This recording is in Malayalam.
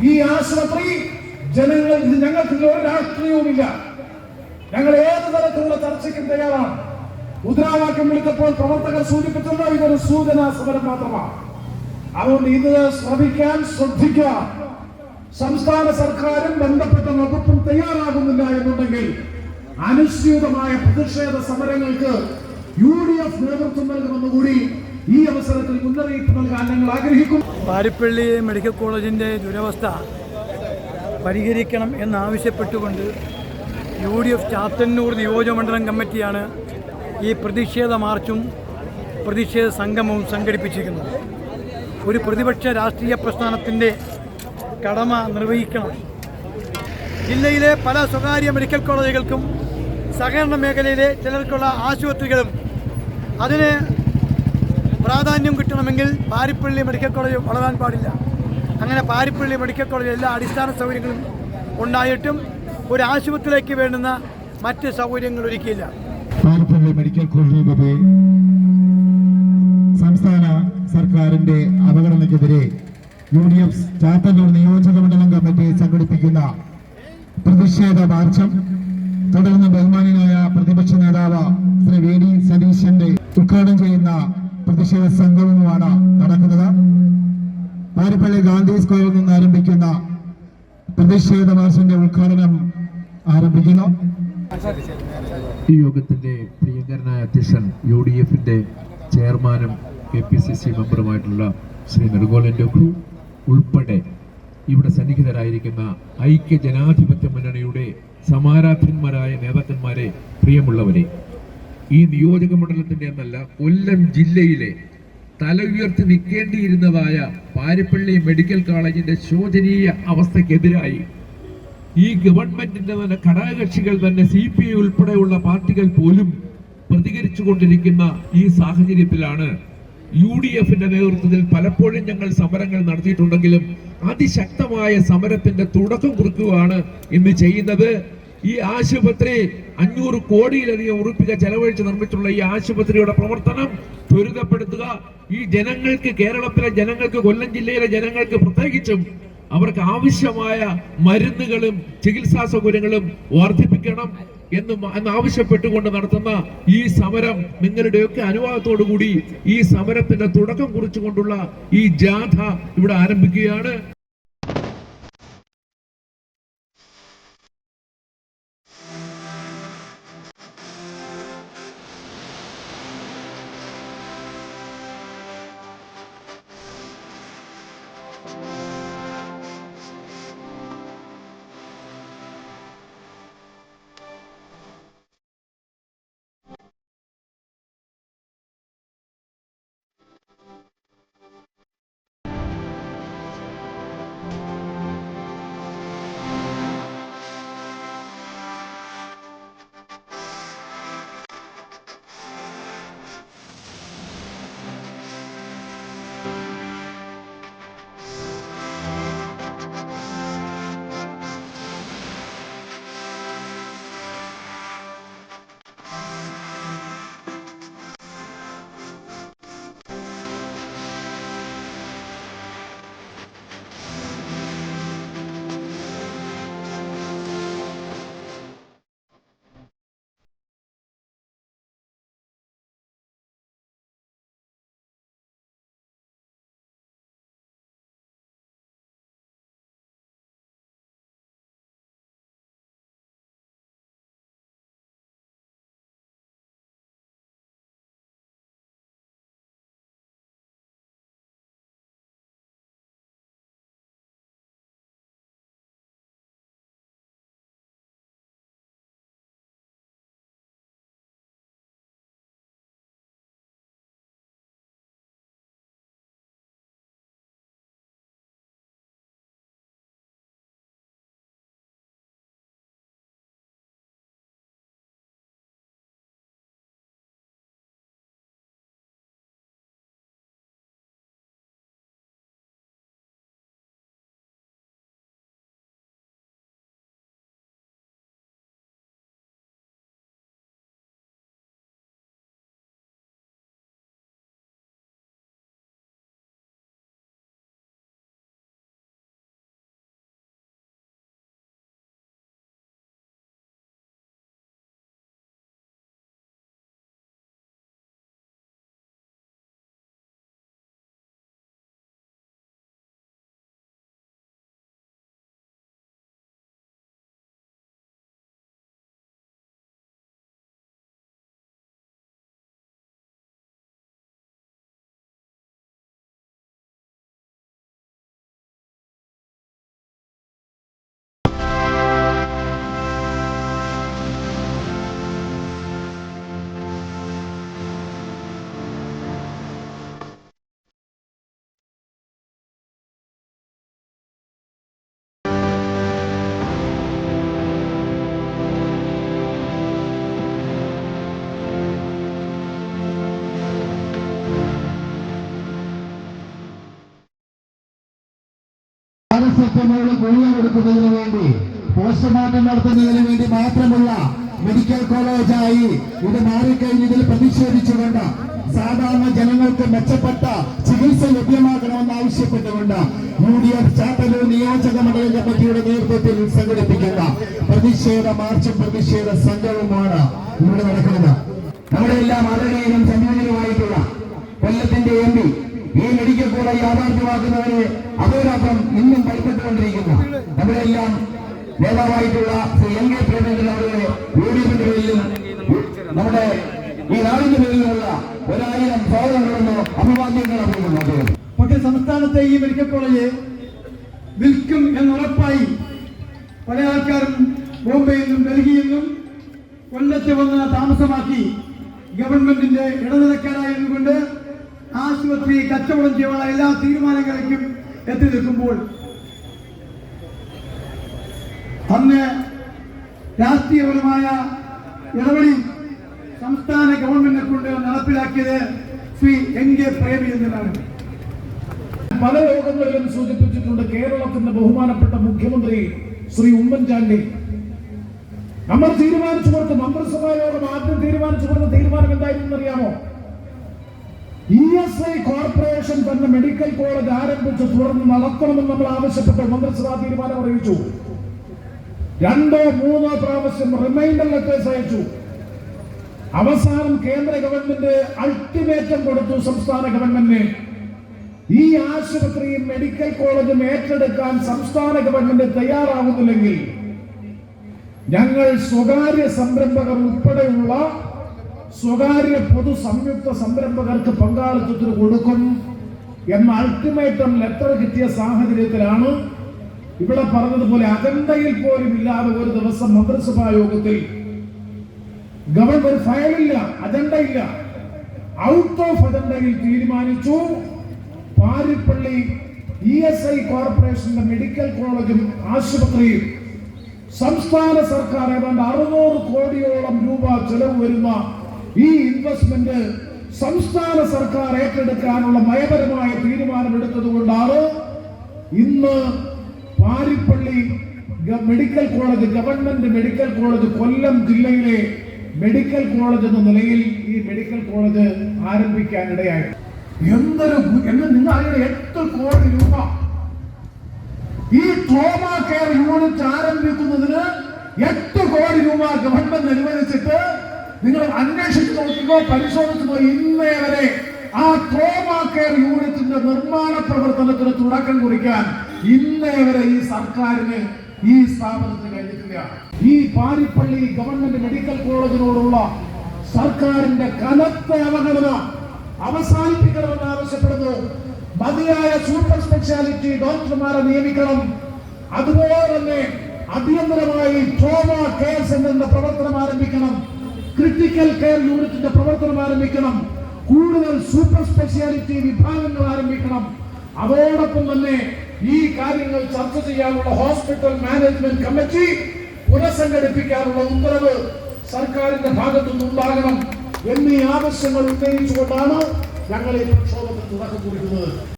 ഈ ആശുപത്രി ഞങ്ങൾക്ക് ഒരു രാഷ്ട്രീയവുമില്ല. ഞങ്ങൾ ഏത് തരത്തിലുള്ള ചർച്ചയ്ക്കും തയ്യാറാണ്. മുദ്രാവാക്യം വിളിച്ചപ്പോൾ പ്രവർത്തകർ സൂചിപ്പിച്ചല്ലോ, ഇതൊരു സൂചനാ സമരം മാത്രമാണ്. അതുകൊണ്ട് ഇത് ശ്രദ്ധിക്കുക. സംസ്ഥാന സർക്കാരും ബന്ധപ്പെട്ട വകുപ്പും തയ്യാറാകുന്നില്ല എന്നുണ്ടെങ്കിൽ അനുസ്യൂതമായ പ്രതിഷേധ സമരങ്ങൾക്ക് UDF നേതൃത്വം നൽകുമെന്നുകൂടി ഈ അവസരത്തിൽ മുന്നറിയിപ്പ് നൽകാൻ ഞങ്ങൾ ആഗ്രഹിക്കുന്നു. പാരിപ്പള്ളി മെഡിക്കൽ കോളേജിന്റെ ദുരവസ്ഥ പരിഹരിക്കണം എന്നാവശ്യപ്പെട്ടുകൊണ്ട് UDF ചാത്തന്നൂർ നിയോജകമണ്ഡലം കമ്മിറ്റിയാണ് ഈ പ്രതിഷേധ മാർച്ചും പ്രതിഷേധ സംഗമവും സംഘടിപ്പിച്ചിരിക്കുന്നത്. ഒരു പ്രതിപക്ഷ രാഷ്ട്രീയ പ്രസ്ഥാനത്തിൻ്റെ കടമ നിർവഹിക്കണം. ജില്ലയിലെ പല സ്വകാര്യ മെഡിക്കൽ കോളേജുകൾക്കും സഹകരണ മേഖലയിലെ ചിലർക്കുള്ള ആശുപത്രികളും അതിന് പ്രാധാന്യം കിട്ടണമെങ്കിൽ പാരിപ്പള്ളി മെഡിക്കൽ കോളേജ് വളരാൻ പാടില്ല. അങ്ങനെ പാരിപ്പള്ളി മെഡിക്കൽ കോളേജ് എല്ലാ അടിസ്ഥാന സൗകര്യങ്ങളും ഉണ്ടായിട്ടും ഒരു ആശുപത്രിയിലേക്ക് വേണ്ടുന്ന മറ്റ് സൗകര്യങ്ങൾ ഒരുക്കിയില്ല. പാരിപ്പള്ളി മെഡിക്കൽ കോളേജിന്റെ സംസ്ഥാന സർക്കാരിന്റെ അവഗണനയ്ക്കെതിരെ UDF ചാത്തന്നൂർ നിയോജക മണ്ഡലം കമ്മിറ്റി സംഘടിപ്പിക്കുന്ന പ്രതിഷേധ മാർച്ചും തുടർന്ന് ബഹുമാന്യനായ പ്രതിപക്ഷ നേതാവ് ശ്രീ VD സതീശന്റെ ഉദ്ഘാടനം ചെയ്യുന്ന പ്രതിഷേധ സംഗമവുമാണ് നടക്കുന്നത്. പാരിപ്പള്ളി ഗാന്ധി സ്ക്വയറിൽ നിന്ന് ആരംഭിക്കുന്ന പ്രതിഷേധ മാർച്ചിന്റെ ഉദ്ഘാടനം ആരംഭിക്കുന്നു. ഈ യോഗത്തിന്റെ പ്രിയങ്കരനായ അധ്യക്ഷൻ UDFന്റെ ചെയർമാനും KPCC മെമ്പറുമായിട്ടുള്ള ശ്രീ നെടുങ്കോലൻ രഘു ഉൾപ്പെടെ ഇവിടെ സന്നിഹിതരായിരിക്കുന്ന ഐക്യ ജനാധിപത്യ മുന്നണിയുടെ സമാരാധന്മാരായ നേതാക്കന്മാരെ, പ്രിയമുള്ളവരെ, ഈ നിയോജക മണ്ഡലത്തിന്റെ എന്നല്ല കൊല്ലം ജില്ലയിലെ തല ഉയർത്തി നിൽക്കേണ്ടിയിരുന്നതായ പാരിപ്പള്ളി മെഡിക്കൽ കോളേജിന്റെ ശോചനീയ അവസ്ഥക്കെതിരായി ഈ ഗവൺമെന്റിന്റെ തന്നെ ഘടകകക്ഷികൾ തന്നെ CPI ഉൾപ്പെടെയുള്ള പാർട്ടികൾ പോലും പ്രതികരിച്ചു കൊണ്ടിരിക്കുന്ന ഈ സാഹചര്യത്തിലാണ് UDFന്റെ നേതൃത്വത്തിൽ പലപ്പോഴും ഞങ്ങൾ സമരങ്ങൾ നടത്തിയിട്ടുണ്ടെങ്കിലും അതിശക്തമായ സമരത്തിന്റെ തുടക്കം കുറിക്കുകയാണ് ഇന്ന് ചെയ്യുന്നത്. ഈ ആശുപത്രി 500 കോടിയിലധികം ഉറുപ്പിക ചെലവഴിച്ച് നിർമ്മിച്ചുള്ള ഈ ആശുപത്രിയുടെ പ്രവർത്തനം ത്വരിതപ്പെടുത്തുക. ഈ ജനങ്ങൾക്ക്, കേരളത്തിലെ ജനങ്ങൾക്ക്, കൊല്ലം ജില്ലയിലെ ജനങ്ങൾക്ക് പ്രത്യേകിച്ചും അവർക്ക് ആവശ്യമായ മരുന്നുകളും ചികിത്സാ സൗകര്യങ്ങളും വർദ്ധിപ്പിക്കണം എന്നാവശ്യപ്പെട്ടുകൊണ്ട് നടത്തുന്ന ഈ സമരം നിങ്ങളുടെയൊക്കെ അനുവാദത്തോടു കൂടി ഈ സമരത്തിന്റെ തുടക്കം കുറിച്ചുകൊണ്ടുള്ള ഈ ജാഥ ഇവിടെ ആരംഭിക്കുകയാണ്. പാരസെറ്റമോൾ ഗുളിക കൊടുക്കുന്നതിന് വേണ്ടി, പോസ്റ്റ്മോർട്ടം നടത്തുന്നതിന് വേണ്ടി മാത്രമുള്ള മെഡിക്കൽ കോളേജായി ഇത് മാറിക്കഴിഞ്ഞതിൽ പ്രതിഷേധിച്ചുകൊണ്ട് സാധാരണ ജനങ്ങൾക്ക് മെച്ചപ്പെട്ട ചികിത്സ ലഭ്യമാക്കണമെന്ന് ആവശ്യപ്പെട്ടുകൊണ്ട് UDF ചാത്തന്നൂർ നിയോജക മണ്ഡലം കമ്മിറ്റിയുടെ നേതൃത്വത്തിൽ സംഘടിപ്പിക്കുന്ന പ്രതിഷേധ മാർച്ചും പ്രതിഷേധ സംഘവുമാണ് ഇവിടെ നടക്കുന്നത്. നമ്മുടെ എല്ലാം ആദരണീയനും സംയോജനമായിട്ടുള്ള കൊല്ലത്തിന്റെ MP ഈ മെഡിക്കൽ കോളേജ് യാഥാർത്ഥ്യമാക്കുന്നവരെ അഹോരാത്രം ഇന്നും ഭയപ്പെട്ടുകൊണ്ടിരിക്കുന്നു. നമ്മുടെ എല്ലാം നേതാവായിട്ടുള്ള ശ്രീ NK പ്രേമചന്ദ്രൻ അവരുടെ UDFിന്റെ പേരിലും നമ്മുടെ ഈ നാടിന്റെ പേരിലുള്ള 1000 സ്വാഗതങ്ങളെന്നോ അഭിവാദ്യങ്ങൾ അറിയിക്കുന്നു. പക്ഷേ സംസ്ഥാനത്തെ ഈ മെഡിക്കൽ കോളേജ് വിൽക്കും എന്നുറപ്പായി പല ആൾക്കാരും ബോംബെയിൽ നിന്നും ഡൽഹിയിൽ നിന്നും കൊല്ലത്ത് വന്ന് താമസമാക്കി ഗവൺമെന്റിന്റെ ഇടനിലക്കാരായതുകൊണ്ട് ആശുപത്രി കച്ചവടം ചെയ്യാനുള്ള എല്ലാ തീരുമാനങ്ങളിലേക്കും എത്തി നിൽക്കുമ്പോൾ അന്ന് രാഷ്ട്രീയപരമായ ഇടപെടി സംസ്ഥാന ഗവൺമെന്റിനെ കൊണ്ട് നടപ്പിലാക്കിയത് ശ്രീ NK പ്രേമചന്ദ്രനാണ്. പല യോഗങ്ങളിലും സൂചിപ്പിച്ചിട്ടുണ്ട് കേരളത്തിന്റെ ബഹുമാനപ്പെട്ട മുഖ്യമന്ത്രി ശ്രീ ഉമ്മൻചാണ്ടി നമ്മൾ തീരുമാനിച്ചു കൊടുത്ത മന്ത്രിസഭാ യോഗം ആദ്യം തീരുമാനിച്ചു കൊടുത്ത തീരുമാനം എന്തായിരുന്നു അറിയാമോ? ESI കോർപ്പറേഷൻ തന്നെ മെഡിക്കൽ കോളേജ് ആരംഭിച്ച് തുടർന്ന് നടത്തണമെന്ന് നമ്മൾ ആവശ്യപ്പെട്ട മന്ത്രിസഭാ തീരുമാനം അറിയിച്ചു. 2-3 പ്രാവശ്യം റിമൈൻഡർ ലെറ്റേഴ്സ് അയച്ചു. അവസാനം കേന്ദ്ര ഗവൺമെന്റ് അൾട്ടിമേറ്റം കൊടുത്തു സംസ്ഥാന ഗവൺമെന്റിന്. ഈ ആശുപത്രിയും മെഡിക്കൽ കോളേജും ഏറ്റെടുക്കാൻ സംസ്ഥാന ഗവൺമെന്റ് തയ്യാറാവുന്നില്ലെങ്കിൽ ഞങ്ങൾ സ്വകാര്യ സംരംഭകർ ഉൾപ്പെടെയുള്ള സ്വകാര്യ പൊതു സംയുക്ത സംരംഭകർക്ക് പങ്കാളിത്തത്തിന് കൊടുക്കും എന്ന അൾട്ടിമേറ്റം ലെറ്റർ കിട്ടിയ സാഹചര്യത്തിലാണ് ഇവിടെ പറഞ്ഞതുപോലെ അജണ്ടയിൽ പോലും ഇല്ലാതെ ഒരു ദിവസം മന്ത്രിസഭാ യോഗത്തിൽ ഗവൺമെന്റ് ഫയലില്ല, അജണ്ടയില്ല, ഔട്ട് ഓഫ് അജണ്ടയിൽ തീരുമാനിച്ചു പാരിപ്പള്ളി ESI കോർപ്പറേഷന്റെ മെഡിക്കൽ കോളേജും ആശുപത്രിയും സംസ്ഥാന സർക്കാർ ഏതാണ്ട് 600 കോടിയോളം രൂപ ചെലവ് വരുന്ന ഈ ഇൻവെസ്റ്റ്മെന്റ് സംസ്ഥാന സർക്കാർ ഏറ്റെടുക്കാനുള്ള നയപരമായ തീരുമാനമെടുത്തതുകൊണ്ടാണ് ഇന്ന് Parippally medical college, government medical college, Kollam ജില്ലയിലെ മെഡിക്കൽ കോളേജ് എന്ന നിലയിൽ ഈ മെഡിക്കൽ കോളേജ് ആരംഭിക്കാനിടയായി. നിങ്ങൾ 8 കോടി രൂപ ഈ ട്രോമ കെയർ യൂണിറ്റ് ആരംഭിക്കുന്നതിന് 8 കോടി രൂപ ഗവൺമെന്റ് അനുവദിച്ചിട്ട് നിങ്ങൾ അന്വേഷിച്ച് നോക്കിക്കോ, പരിശോധിച്ചോ, ഇന്നേ വരെ ആ ട്രോമ കെയർ യൂണിറ്റിന്റെ നിർമ്മാണ പ്രവർത്തനത്തിന് തുടക്കം കുറിക്കാൻ ഇന്നേ വരെ ഈ സർക്കാരിന്, ഈ സ്ഥാപനത്തിന് കഴിഞ്ഞിട്ടില്ല. ഈ പാരിപ്പള്ളി ഗവൺമെന്റ് മെഡിക്കൽ കോളേജിനോടുള്ള സർക്കാരിന്റെ കനത്ത അവഗണന അവസാനിപ്പിക്കണമെന്ന് ആവശ്യപ്പെടുന്നു. മതിയായ സൂപ്പർ സ്പെഷ്യാലിറ്റി ഡോക്ടർമാരെ നിയമിക്കണം. അതുപോലെ തന്നെ അടിയന്തരമായി ട്രോമ കെയർ സെന്ററിന്റെ പ്രവർത്തനം ആരംഭിക്കണം. ക്രിട്ടിക്കൽ കെയർ യൂണിറ്റിന്റെ പ്രവർത്തനം ആരംഭിക്കണം. കൂടുതൽ സൂപ്പർ സ്പെഷ്യാലിറ്റി വിഭാഗങ്ങൾ ആരംഭിക്കണം. അതോടൊപ്പം തന്നെ ഈ കാര്യങ്ങൾ ചർച്ച ചെയ്യാനുള്ള ഹോസ്പിറ്റൽ മാനേജ്മെന്റ് കമ്മിറ്റി പുനഃസംഘടിപ്പിക്കാനുള്ള ഉത്തരവ് സർക്കാരിന്റെ ഭാഗത്തുനിന്ന് ഉണ്ടാകണം എന്നീ ആവശ്യങ്ങൾ ഉന്നയിച്ചുകൊണ്ടാണ് ഞങ്ങൾ ഈ പ്രക്ഷോഭത്തിന് തുടക്കം കുറിക്കുന്നത്.